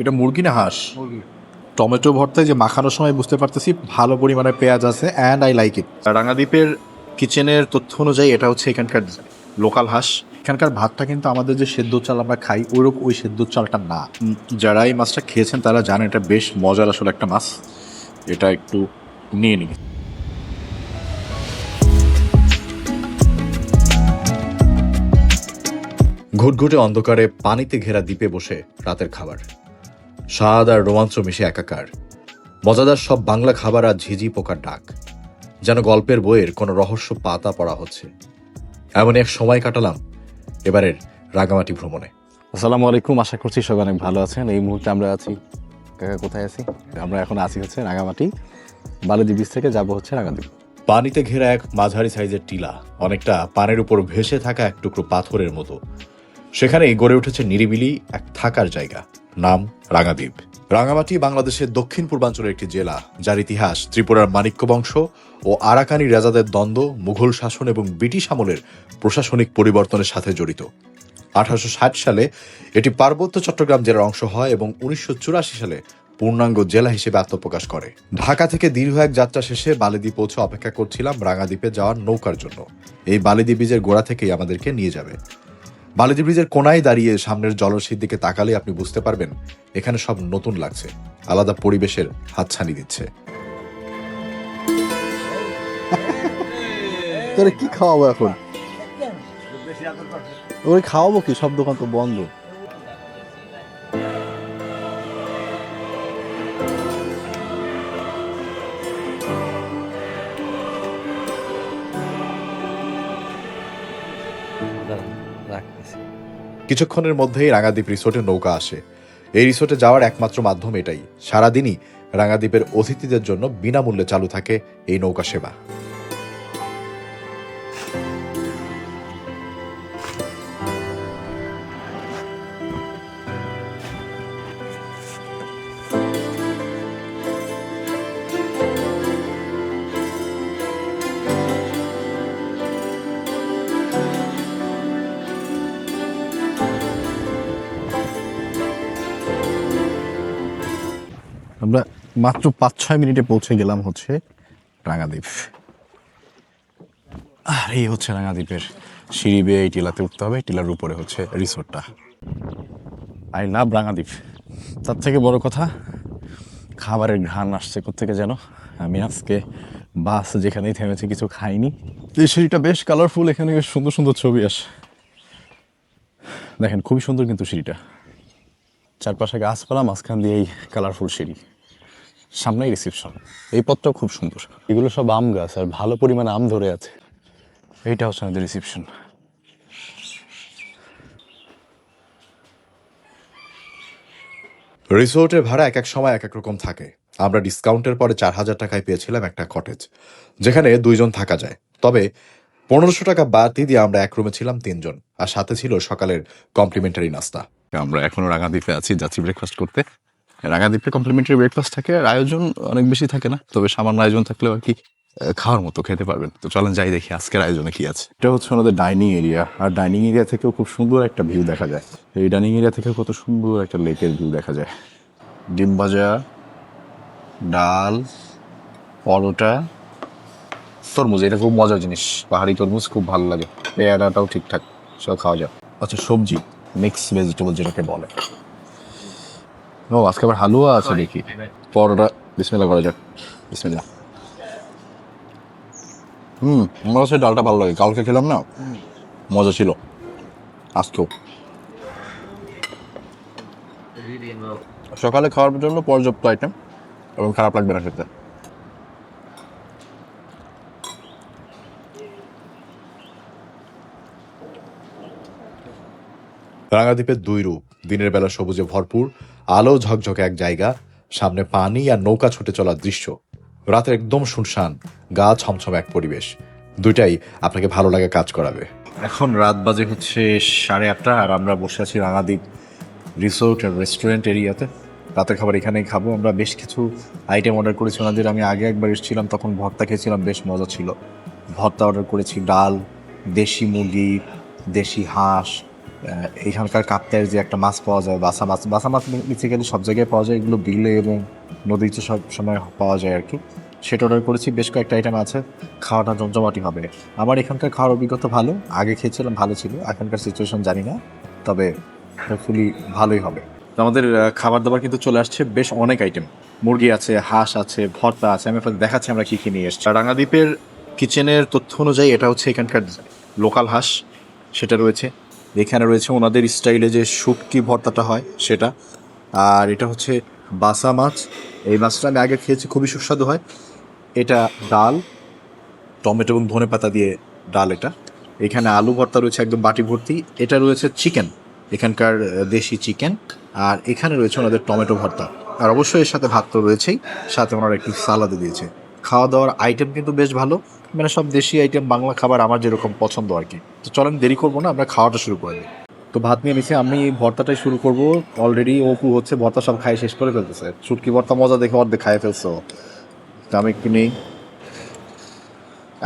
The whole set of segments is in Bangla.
এটা মুরগি না হাঁস? মুরগি। টমেটো ভর্তায় যে মাখানোর সময় বুঝতে পারতেছি ভালো পরিমাণে পেঁয়াজ আছে, অ্যান্ড আই লাইক ইট। রাঙাদ্বীপের কিচেনের তথ্য অনুযায়ী এটা হচ্ছে এখানকার লোকাল হাঁস। এখানকার ভাতটা কিন্তু আমাদের যে সেদ্ধ চাল আমরা খাই ওইরকম ওই সেদ্ধ চালটা না। যারা এই মাছটা খেয়েছেন তারা জানেন এটা বেশ মজার আসলে একটা মাছ। এটা একটু নিয়ে নিই। ঘুটঘুটে অন্ধকারে পানিতে ঘেরা দ্বীপে বসে রাতের খাবার, স্বাদ আর রোমাঞ্চ মিশে একাকার। মজাদার সব বাংলা খাবার আর ঝিঝি পোকার ডাক, যেন গল্পের বইয়ের কোনো রহস্য পাতা পড়া হচ্ছে। এমন এক সময় কাটালাম এবারের রাঙামাটি ভ্রমণে। আসসালামু আলাইকুম, আশা করছি সবাই অনেক ভালো আছেন। এই মুহূর্তে আমরা আছি, কাকা কোথায় আছি? আমরা এখন আছি হচ্ছে রাঙামাটি, বালুদ্বীপ বিচ থেকে যাব হচ্ছে রাঙাদ্বীপ। পানিতে ঘেরা এক মাঝারি সাইজের টিলা, অনেকটা পানির উপর ভেসে থাকা এক টুকরো পাথরের মতো। সেখানেই গড়ে উঠেছে নিরিবিলি এক থাকার জায়গা, নাম রাঙাদ্বীপ। রাঙামাটি বাংলাদেশের দক্ষিণ পূর্বাঞ্চলের একটি জেলা, যার ইতিহাস ত্রিপুরার মানিক্য বংশ ও আরাকানি রাজাদের দ্বন্দ্ব, মুঘল শাসন এবং ব্রিটিশ আমলের প্রশাসনিক পরিবর্তনের সাথে জড়িত। 1860 সালে এটি পার্বত্য চট্টগ্রাম জেলার অংশ হয় এবং 1984 সালে পূর্ণাঙ্গ জেলা হিসেবে আত্মপ্রকাশ করে। ঢাকা থেকে দীর্ঘ এক যাত্রা শেষে বালিদ্বীপ পৌঁছে অপেক্ষা করছিলাম রাঙাদ্বীপে যাওয়ার নৌকার জন্য। এই বালিদ্বীপ ব্রিজের গোড়া থেকেই আমাদেরকে নিয়ে যাবে। বালিদ্বীপ ব্রিজের কোনায় দাঁড়িয়ে সামনের জলরাশির দিকে তাকালে আপনি বুঝতে পারবেন এখানে সব নতুন লাগছে, আলাদা পরিবেশের হাতছানি দিচ্ছে। তোরে কি খাওয়াবো এখন? ওই খাওয়াবো কি? সব দোকান তো বন্ধ। কিছুক্ষণের মধ্যেই রাঙাদ্বীপ রিসোর্টে নৌকা আসে। এই রিসোর্টে যাওয়ার একমাত্র মাধ্যম এটাই। সারাদিনই রাঙাদ্বীপের অতিথিদের জন্য বিনামূল্যে চালু থাকে এই নৌকা সেবা। আমরা মাত্র 5-6 মিনিটে পৌঁছে গেলাম হচ্ছে রাঙাদ্বীপ। আর এই হচ্ছে রাঙাদ্বীপের সিঁড়ি বেয়ে এই টিলাতে উঠতে হবে। টিলার উপরে হচ্ছে রিসোর্টটা। I love Rangadweep. তার থেকে বড় কথা, খাবারের ঘ্রাণ আসছে কোত্থেকে যেন। আমি আজকে বাস যেখানেই থেমেছে কিছু খাইনি। এই সিঁড়িটা বেশ কালারফুল, এখানে বেশ সুন্দর সুন্দর ছবি আসে। দেখেন খুবই সুন্দর কিন্তু সিঁড়িটা, চারপাশে গাছপালা, মাঝখান দিয়ে এই কালারফুল সিঁড়ি, সামনেই রিসেপশন। এই পথটাও খুব সুন্দর। এগুলো সব আম গাছ আর ভালো পরিমাণে আম ধরে আছে। এইটা হচ্ছে আমাদের রিসেপশন। রিসোর্টের ভাড়া এক এক সময় এক এক রকম থাকে। আমরা ডিসকাউন্টের পরে 4000 টাকায় পেয়েছিলাম একটা কটেজ, যেখানে 2 জন থাকা যায়। তবে 1500 টাকা বাড়তি দিয়ে আমরা এক রুমে ছিলাম 3 জন, আর সাথে ছিল সকালের কমপ্লিমেন্টারি নাস্তা। আমরা এখনো রাঙাদ্বীপে আছি, যাচ্ছি ব্রেকফাস্ট করতে। রাঙাদ্বীপে কমপ্লিমেন্টারি ব্রেকফাস্ট থাকে, আর আয়োজন অনেক বেশি থাকে না, তবে সামান্য আয়োজন থাকলেও আর কি খাওয়ার মতো খেতে পারবেন। তো চলেন যাই দেখি আজকের আয়োজনে কি আছে। এটা হচ্ছে আমাদের ডাইনিং এরিয়া, আর ডাইনিং এরিয়া থেকেও খুব সুন্দর একটা ভিউ দেখা যায়। এই ডাইনিং এরিয়া থেকে কত সুন্দর একটা লেকের ভিউ দেখা যায়। ডিম ভাজা, ডাল, পরোটা, তরমুজ। এটা খুব মজার জিনিস, পাহাড়ি তরমুজ খুব ভালো লাগে। পেয়ারাটাও ঠিকঠাক, সব খাওয়া যায়। আচ্ছা, সবজি মিক্স ভেজিটেবল যেটাকে বলে। ও আজকে আবার হালুয়া আছে দেখি। পরোটা, বিসমিল্লাহ করা যাক। বিসমিল্লাহ। আমার কাছে ডালটা ভালো লাগে, কালকে খেলাম না, মজা ছিল। আজকেও সকালে খাওয়ার জন্য পর্যাপ্ত আইটেম এবং খারাপ লাগবে না খেতে। রাঙাদ্বীপের 2 রূপ, দিনের বেলা সবুজে ভরপুর, আলো ঝকঝকে এক জায়গা, সামনে পানি আর নৌকা ছুটে চলার দৃশ্য। রাতে একদম শুনশান, গা ছমছম এক পরিবেশ। দুইটাই আপনাকে ভালো লাগে কাজ করাবে। এখন রাত বাজে হচ্ছে 8:30, আর আমরা বসে আছি রাঙাদ্বীপ রিসোর্ট আর রেস্টুরেন্ট এরিয়াতে। রাতের খাবার এখানেই খাবো। আমরা বেশ কিছু আইটেম অর্ডার করেছি ওনাদের। আমি আগে একবার এসেছিলাম, তখন ভর্তা খেয়েছিলাম, বেশ মজা ছিল। ভর্তা অর্ডার করেছি, ডাল, দেশি মুরগি, দেশি হাঁস, এইখানকার কাপ্তায়ের যে একটা মাছ পাওয়া যায়, বাসা মাছ বেসিক্যালি সব জায়গায় পাওয়া যায়, এগুলো বিলে এবং নদীতে সব সময় পাওয়া যায় আর কি। সেটা অর্ডার করেছি, বেশ কয়েকটা আইটেম আছে, খাওয়াটা জমজমাটি হবে। আমার এখানকার খাওয়ার অভিজ্ঞতা ভালো, আগে খেয়েছিলাম ভালো ছিল, এখনকার সিচুয়েশন জানি না, তবে হোপফুলি ভালোই হবে। তো আমাদের খাবার দাবার কিন্তু চলে আসছে, বেশ অনেক আইটেম, মুরগি আছে, হাঁস আছে, ভর্তা আছে। আমি আপনাকে দেখাচ্ছি আমরা কী কী নিয়ে এসেছি। রাঙাদ্বীপের কিচেনের তথ্য অনুযায়ী এটা হচ্ছে এখানকার লোকাল হাঁস, সেটা রয়েছে। এখানে রয়েছে ওনাদের স্টাইলে যে শুটকি ভর্তাটা হয় সেটা। আর এটা হচ্ছে বাসা মাছ, এই মাছটা আমি আগে খেয়েছি, খুবই সুস্বাদু হয়। এটা ডাল, টমেটো এবং ধনেপাতা দিয়ে ডাল এটা। এখানে আলু ভর্তা রয়েছে একদম বাটি ভর্তি। এটা রয়েছে চিকেন, এখানকার দেশি চিকেন। আর এখানে রয়েছে ওনাদের টমেটো ভর্তা। আর অবশ্যই এর সাথে ভাত তো রয়েছেই, সাথে ওনারা একটু সালাদও দিয়েছে। খাওয়া দাওয়ার আইটেম কিন্তু বেশ ভালো, মানে সব দেশি আইটেম, বাংলা খাবার আমার যেরকম পছন্দ আর কি। তো চলেন দেরি করবো না, আমরা খাওয়াটা শুরু করে দিই। তো ভাত নিয়ে নিছি, আমি ভর্তাটাই শুরু করব। অলরেডি অপু হচ্ছে ভর্তা সব খাই শেষ করে ফেলতেছে, শুটকি ভর্তা মজা দেখে অর্ধেক খাইয়ে ফেলছো। তো আমি একটু নেই।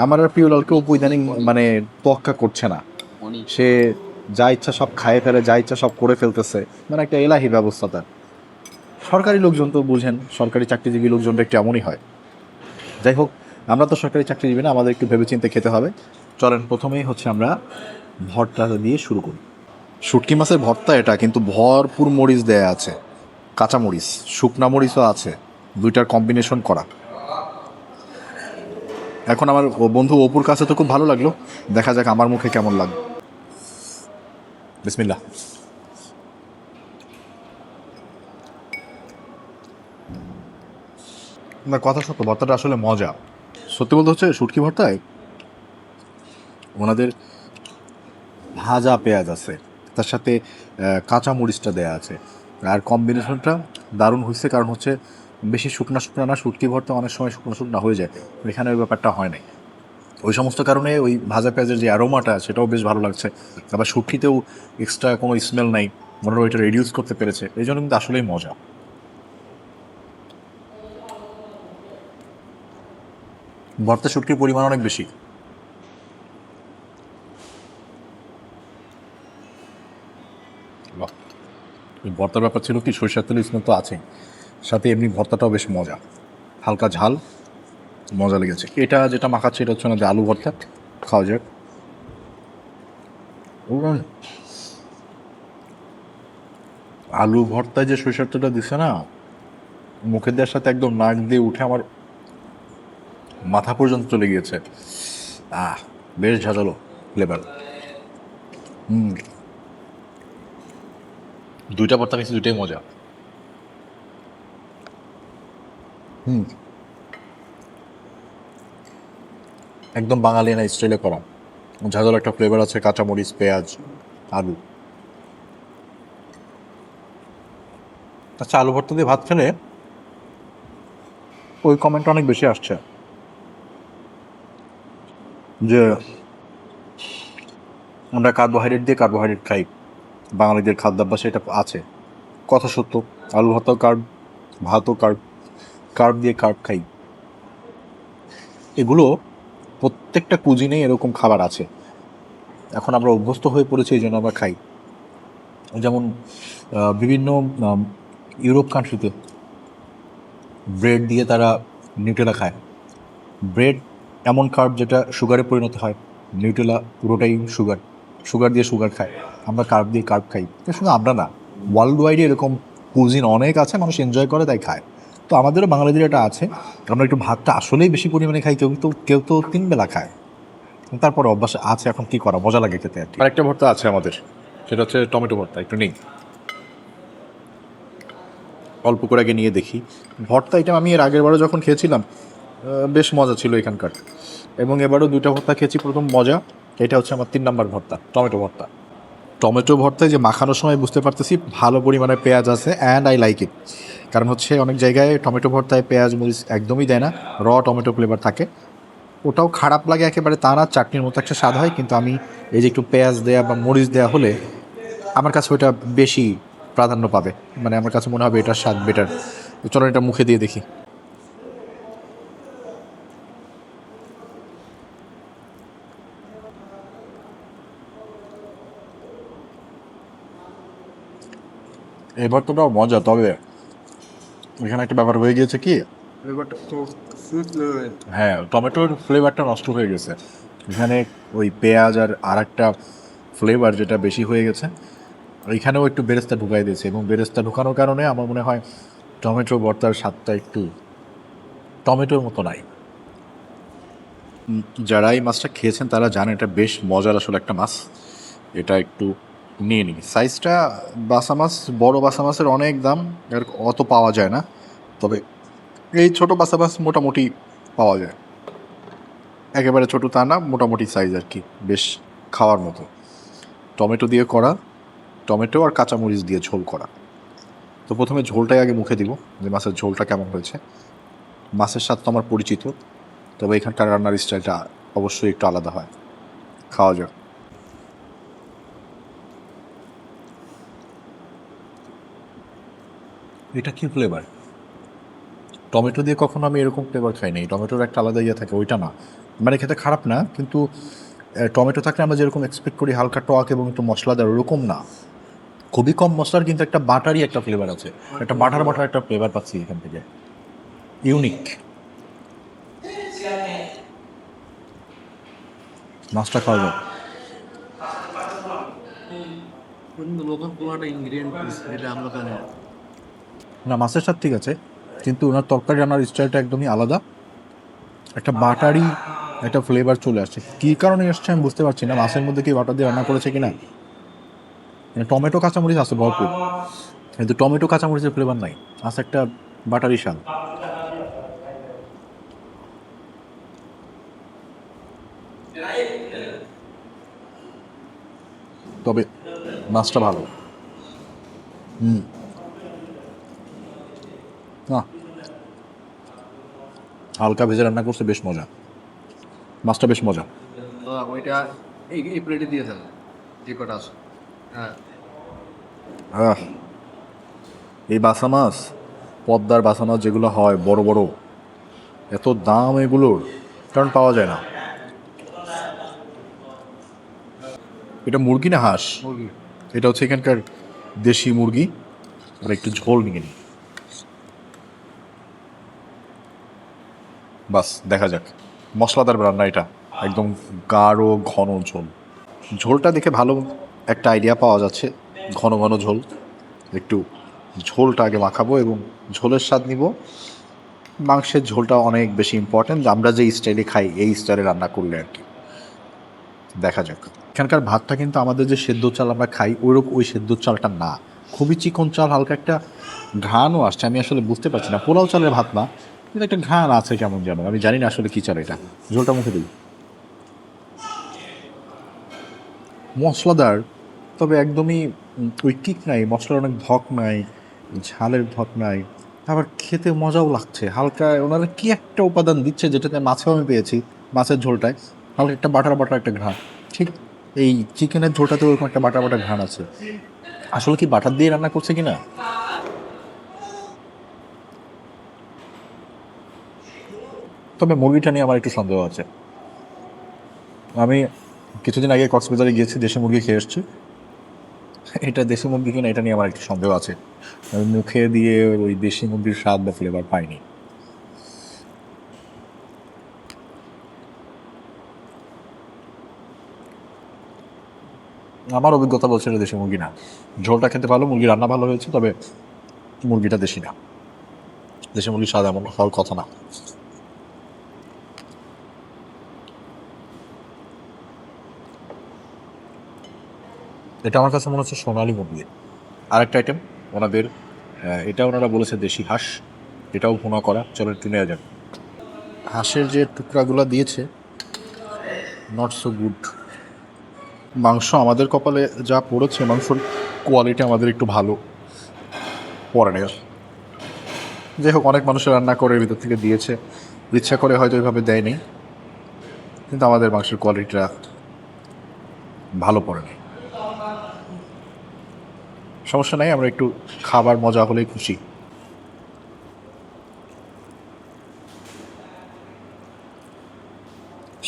আমার আর পিওলালকে অপু ইদানিং মানে তোয়াক্কা করছে না, সে যা ইচ্ছা সব খাইয়ে ফেলে, যা ইচ্ছা সব করে ফেলতেছে, মানে একটা এলাহি ব্যবস্থা তার। সরকারি লোকজন তো বুঝেন, সরকারি চাকরিজীবী লোকজনটা একটু এমনই হয়। যাই হোক, আমরা তো সরকারি চাকরিজীবী না, আমাদের একটু ভেবেচিন্তে খেতে হবে। চলেন প্রথমেই হচ্ছে আমরা ভর্তা দিয়ে শুরু করি। শুটকি মাছের ভর্তা এটা, কিন্তু ভরপুর মরিচ দেয়া আছে, কাঁচা মরিচ, শুকনা মরিচও আছে, দুইটার কম্বিনেশন করা। এখন আমার বন্ধু অপুর কাছে তো খুব ভালো লাগলো, দেখা যাক আমার মুখে কেমন লাগবে। বিসমিল্লাহ। না, কথা সত্য, ভর্তাটা আসলে মজা। সত্যি বলতে হচ্ছে শুটকি ভর্তায় ওনাদের ভাজা পেঁয়াজ আছে, তার সাথে কাঁচা মরিচটা দেয়া আছে। আর কম্বিনেশনটা দারুণ হয়েছে, কারণ হচ্ছে বেশি শুকনা শুকনা না, শুটকি ভর্তা অনেক সময় শুকনো শুকনা হয়ে যায়, এখানে ওই ব্যাপারটা হয় নাই। ওই সমস্ত কারণে ওই ভাজা পেঁয়াজের যে অ্যারোমাটা সেটাও বেশ ভালো লাগছে। আবার শুটকিতেও এক্সট্রা কোনো স্মেল নাই, মনে হয় ওইটা রিডিউস করতে পেরেছে, এই জন্য কিন্তু আসলেই মজা। ভর্তা শুটকির পরিমাণ অনেক বেশি। বাহ, এই ভর্তার ব্যাপার ছিল কি, সরিষার তেল স্মেল তো আছেই, সাথে এমনি ভর্তাটাও বেশ মজা, হালকা ঝাল, মজা লেগেছে। এটা যেটা মাখাচ্ছে এটা হচ্ছে না যে আলু ভর্তা, খাওয়া যাক। উম, আলু ভর্তায় যে সরিষার তেলটা দিচ্ছে না, মুখে দেওয়ার সাথে একদম নাক দিয়ে উঠে আমার মাথা পর্যন্ত চলে গিয়েছে। আহ, বেশ ঝাঁঝালো ফ্লেভার। দুইটা ভর্তা নিয়েছি, দুইটাই মজা। একদম বাঙালিয়ানা স্টাইলে করা, ঝাঁঝালো একটা ফ্লেভার আছে, কাঁচামরিচ, পেঁয়াজ, আলু। আচ্ছা, আলু ভর্তা দিয়ে ভাত খেলে ওই কমেন্ট অনেক বেশি আসছে যে আমরা কার্বোহাইড্রেট দিয়ে কার্বোহাইড্রেট খাই, বাঙালিদের খাদ্যাভ্যাসে এটা আছে। কথা সত্য, আলু ভর্তাও কার্ব, ভাতও কার্ব, কার্ব দিয়ে কার্ব খাই। এগুলো প্রত্যেকটা কুজিনেই এরকম খাবার আছে, এখন আমরা অভ্যস্ত হয়ে পড়েছি, এই জন্য আমরা খাই। যেমন বিভিন্ন ইউরোপ কান্ট্রিতে ব্রেড দিয়ে তারা নিউটেলা খায়। ব্রেড এমন কার্ব যেটা সুগারে পরিণত হয়, নিউটেলা পুরোটাই সুগার, সুগার দিয়ে সুগার খায়। আমরা কার্ব দিয়ে কার্ব খাই, শুধু আমরা না, ওয়ার্ল্ড ওয়াইডে এরকম কুজিন অনেক আছে, মানুষ এনজয় করে তাই খায়। তো আমাদেরও বাঙালিদের এটা আছে, আমরা একটু ভাতটা আসলেই বেশি পরিমাণে খাই, কেউ তো 3 বেলা খায়। তারপর অভ্যাস আছে, এখন কি করা, মজা লাগে খেতে আর কি। আরেকটা ভর্তা আছে আমাদের, সেটা হচ্ছে টমেটো ভর্তা, একটু নেই, অল্প করে আগে নিয়ে দেখি। ভর্তা এটা আমি এর আগের বারও যখন খেয়েছিলাম বেশ মজা ছিল এখানকার, এবং এবারও দুইটা ভর্তা খেয়েছি, প্রথম মজা। এটা হচ্ছে আমার 3 নম্বর ভর্তা, টমেটো ভর্তা। টমেটো ভর্তায় যে মাখানোর সময় বুঝতে পারতেছি ভালো পরিমাণে পেঁয়াজ আছে, অ্যান্ড আই লাইক ইট। কারণ হচ্ছে অনেক জায়গায় টমেটো ভর্তায় পেঁয়াজ মরিচ একদমই দেয় না, টমেটো ফ্লেভার থাকে, ওটাও খারাপ লাগে একেবারে তা না, চাটনির মতো একটা স্বাদ হয়। কিন্তু আমি এই যে একটু পেঁয়াজ দেয়া বা মরিচ দেওয়া হলে আমার কাছে ওটা বেশি প্রাধান্য পাবে, মানে আমার কাছে মনে হবে এটার স্বাদ বেটার। চলো এটা মুখে দিয়ে দেখি। এবার তোটাও মজা, তবে এখানে একটা ব্যাপার হয়ে গিয়েছে কি, ফ্লেভারটা তো সুইট ফ্লেভার। হ্যাঁ টমেটোর ফ্লেভারটা নষ্ট হয়ে গেছে এখানে। ওই পেঁয়াজ আর একটা ফ্লেভার যেটা বেশি হয়ে গেছে, এখানেও একটু বেরেস্তা ঢুকাই দিয়েছে, এবং বেরেস্তা ঢুকানোর কারণে আমার মনে হয় টমেটো ভর্তার স্বাদটা একটু টমেটোর মতো নাই। যারা এই মাছটা খেয়েছেন তারা জানেন এটা বেশ মজার আসলে একটা মাছ। এটা একটু নিয়ে নিই। সাইজটা বাসা মাছ, বড় বাসা মাছের অনেক দাম, এর অত পাওয়া যায় না, তবে এই ছোট বাসা মাছ মোটামুটি পাওয়া যায়। একেবারে ছোট তা না, মোটামুটি সাইজ আর কি, বেশ খাওয়ার মতো। টমেটো দিয়ে করা, টমেটো আর কাঁচামরিচ দিয়ে ঝোল করা। তো প্রথমে ঝোলটাই আগে মুখে দিব, যে মাছের ঝোলটা কেমন হয়েছে। মাছের স্বাদ তো আমার পরিচিত, তবে এখানকার রান্নার স্টাইলটা অবশ্যই একটু আলাদা হয়। খাওয়া যাক। এটা কি ফ্লেভার? টমেটো দিয়ে কখনো আমি এরকম ফ্লেভার খাই নাই। টমেটোর একটা আলাদা ইয়ে থাকে, ওইটা না। মানে খেতে খারাপ না, কিন্তু টমেটো থাকলে আমরা যেরকম এক্সপেক্ট করি হালকা টক এবং একটু মশলাদার, ওরকম না। খুবই কম মশলার, কিন্তু একটা বাটারই একটা ফ্লেভার আছে, একটা বাটার বাটার একটা ফ্লেভার পাচ্ছি এখান থেকে, ইউনিক। মাছটা খাওয়া যায়। কিন্তু লোকাল কোনো ইনগ্রিডিয়েন্ট এটা আমরা জানি না। না, মাছের স্বাদ ঠিক আছে, কিন্তু ওনার তরকারি রান্নার স্টাইলটা একদমই আলাদা। একটা বাটারি একটা ফ্লেভার চলে আসছে, কী কারণে এসছে আমি বুঝতে পারছি না। মাছের মধ্যে কি বাটার দিয়ে রান্না করেছে কিনা। মানে টমেটো কাঁচামরিচ আছে ভরপুর, কিন্তু টমেটো কাঁচামরিচের ফ্লেভার নাই, আছে একটা বাটারি স্বাদ। তবে মাছটা ভালো। না, হালকা ভেজে রান্না করছে, বেশ মজা। মাছটা বেশ মজা। ওইটা এই প্লেটে দিয়ে দেন যে কটা আছে। হ্যাঁ, আহ, এই বাসা মাছ, পদ্মার বাসা মাছ যেগুলো হয় বড় বড়, এত দাম এগুলোর, কারণ পাওয়া যায় না। এটা মুরগি না হাঁস? মুরগি। এটা হচ্ছে এখানকার দেশি মুরগি। আর একটু ঝোল নিয়ে নিই, বাস দেখা যাক। মশলাদার রান্না এটা, একদম গাঢ় ঘন ঝোল। ঝোলটা দেখে ভালো একটা আইডিয়া পাওয়া যাচ্ছে, ঘন ঘন ঝোল। একটু ঝোলটা আগে মাখাবো এবং ঝোলের স্বাদ নিব। মাংসের ঝোলটা অনেক বেশি ইম্পর্ট্যান্ট, আমরা যে স্টাইলে খাই এই স্টাইলে রান্না করলে আর কি। দেখা যাক। এখানকার ভাতটা কিন্তু আমাদের যে সেদ্ধ চাল আমরা খাই ওইরকম ওই সেদ্ধ চালটা না, খুবই চিকন চাল, হালকা একটা ঘ্রাণও আসছে। আমি আসলে বুঝতে পারছি না, পোলাও চালের ভাত না, কিন্তু একটা ঘ্রাণ আছে কেমন যেন, আমি জানি না আসলে কী চাল এটা। ঝোলটা মুখে দিই, মশলাদার, তবে একদমই ওই কিক নাই, মশলার অনেক ধক নাই, ঝালের ধক নাই, আবার খেতে মজাও লাগছে। হালকা ওনারা কি একটা উপাদান দিচ্ছে যেটাতে মাছেও আমি পেয়েছি, মাছের ঝোলটায় হালকা একটা বাটার বাটার একটা ঘ্রাণ। ঠিক এই চিকেনের ঝোলটাতে ওরকম একটা বাটার বাটার ঘ্রাণ আছে। আসলে কি বাটার দিয়ে রান্না করছে কিনা। তবে মুরগিটা নিয়ে আমার একটু সন্দেহ আছে। আমি কিছুদিন আগে কক্সবাজারে গিয়েছি, দেশি মুরগি খেয়ে এসেছি। এটা দেশি মুরগি কিনা এটা নিয়ে আমার একটু সন্দেহ আছে। আমি মুখে দিয়ে ওই দেশি মুরগির স্বাদ বা ফ্লেভার পাইনি। আমার অভিজ্ঞতা বলছে এটা দেশি মুরগি না। ঝোলটা খেতে ভালো, মুরগি রান্না ভালো হয়েছে, তবে মুরগিটা দেশি না। দেশি মুরগির স্বাদ এমন হওয়ার কথা না। এটা আমার কাছে মনে হচ্ছে সোনালি মুরগি। আরেকটা আইটেম ওনাদের, এটা ওনারা বলেছে দেশি হাঁস, এটাও ভুনা করা। চলো একটু নেওয়া যাক। হাঁসের যে টুকরাগুলো দিয়েছে, নট সো গুড। মাংস আমাদের কপালে যা পড়েছে, মাংসর কোয়ালিটি আমাদের একটু ভালো পড়ে নেই। যাই হোক, অনেক মানুষের রান্না করে ভিতর থেকে দিয়েছে, ইচ্ছা করে হয়তো ওইভাবে দেয়নি, কিন্তু আমাদের মাংসের কোয়ালিটিটা ভালো পড়ে নেই। সমস্যা নাই, আমরা একটু খাবার মজা হলেই খুশি।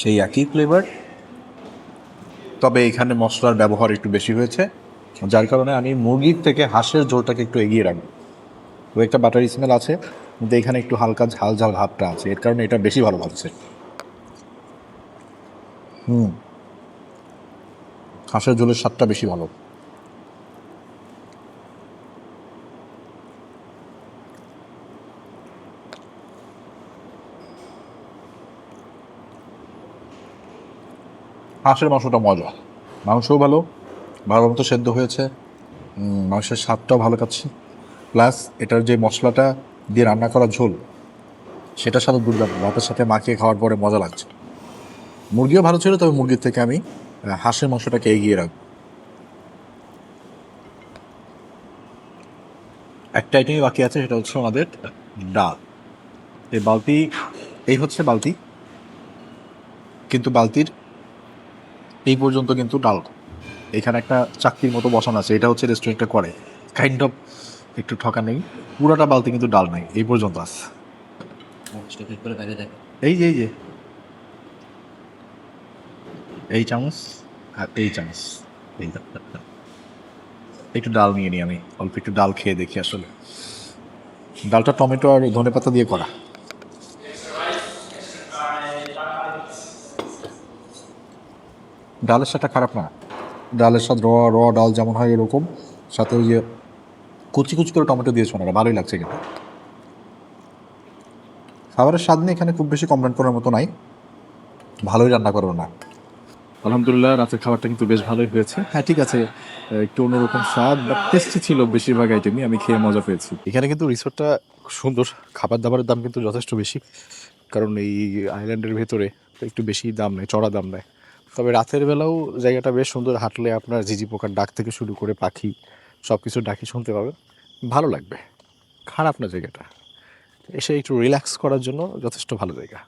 সেই একই ফ্লেভার, তবে এখানে মশলার ব্যবহার একটু বেশি হয়েছে। যার কারণে আমি মুরগির থেকে হাঁসের ঝোলটাকে একটু এগিয়ে রাখবো। তো একটা বাটারি স্মেল আছে, কিন্তু এখানে একটু হালকা ঝাল ঝাল ভাবটা আছে, এর কারণে এটা বেশি ভালো লাগছে। হাঁসের ঝোলের স্বাদটা বেশি ভালো। হাঁসের মাংসটা মজা, মাংসও ভালো, ভালো মতো সেদ্ধ হয়েছে, মাংসের স্বাদটাও ভালো পাচ্ছি, প্লাস এটার যে মশলাটা দিয়ে রান্না করা ঝোল সেটার সাথে দুর্দান্ত, ভাতের সাথে মাখিয়ে খাওয়ার পরে মজা লাগছে। মুরগিও ভালো ছিল, তবে মুরগির থেকে আমি হাঁসের মাংসটাকে এগিয়ে রাখবো। একটা আইটেমই বাকি আছে, সেটা হচ্ছে আমাদের ডাল। এই বালতি, এই হচ্ছে বালতি, কিন্তু বালতির এই পর্যন্ত কিন্তু ডাল। এখানে একটা চাকতির মতো বসানো আছে, এটা হচ্ছে রেস্টুরেন্টটা করে কাইন্ড অফ একটু ঠকা নেই, পুরোটা বালতি কিন্তু ডাল নাই, এই পর্যন্ত আছে। করে বাইরে দেখ। এই যে এই চামচ আর এই চামচ, এই একটু ডাল নিয়ে নিই আমি, অল্প একটু ডাল খেয়ে দেখি। আসলে ডালটা টমেটো আর ধনেপাতা দিয়ে করা। ডালের স্বাদটা খারাপ না, ডালের স্বাদ র ডাল যেমন হয় এরকম, সাথে ওই যে কুচি কুচি করে টমেটো দিয়েছো না, ভালোই লাগছে কিন্তু। খাবারের স্বাদ নিয়ে এখানে খুব বেশি কমপ্লেন করার মতো নাই, ভালোই রান্না করো না। আলহামদুলিল্লাহ, রাতের খাবারটা কিন্তু বেশ ভালোই হয়েছে। হ্যাঁ, ঠিক আছে, একটু অন্যরকম স্বাদ বা টেস্টি ছিল বেশিরভাগ আইটেমই, আমি খেয়ে মজা পেয়েছি। এখানে কিন্তু রিসোর্টটা সুন্দর, খাবার দাবারের দাম কিন্তু যথেষ্ট বেশি, কারণ এই আইল্যান্ডের ভেতরে একটু বেশি দাম নেয়, চড়া দাম নেয়। তবে রাতের বেলাও জায়গাটা বেশ সুন্দর, হাঁটলে আপনার ঝিঝি পোকার ডাক থেকে শুরু করে পাখি সব কিছু ডাকি শুনতে পাবেন, ভালো লাগবে। খারাপ না জায়গাটা, এসে একটু রিল্যাক্স করার জন্য যথেষ্ট ভালো জায়গা।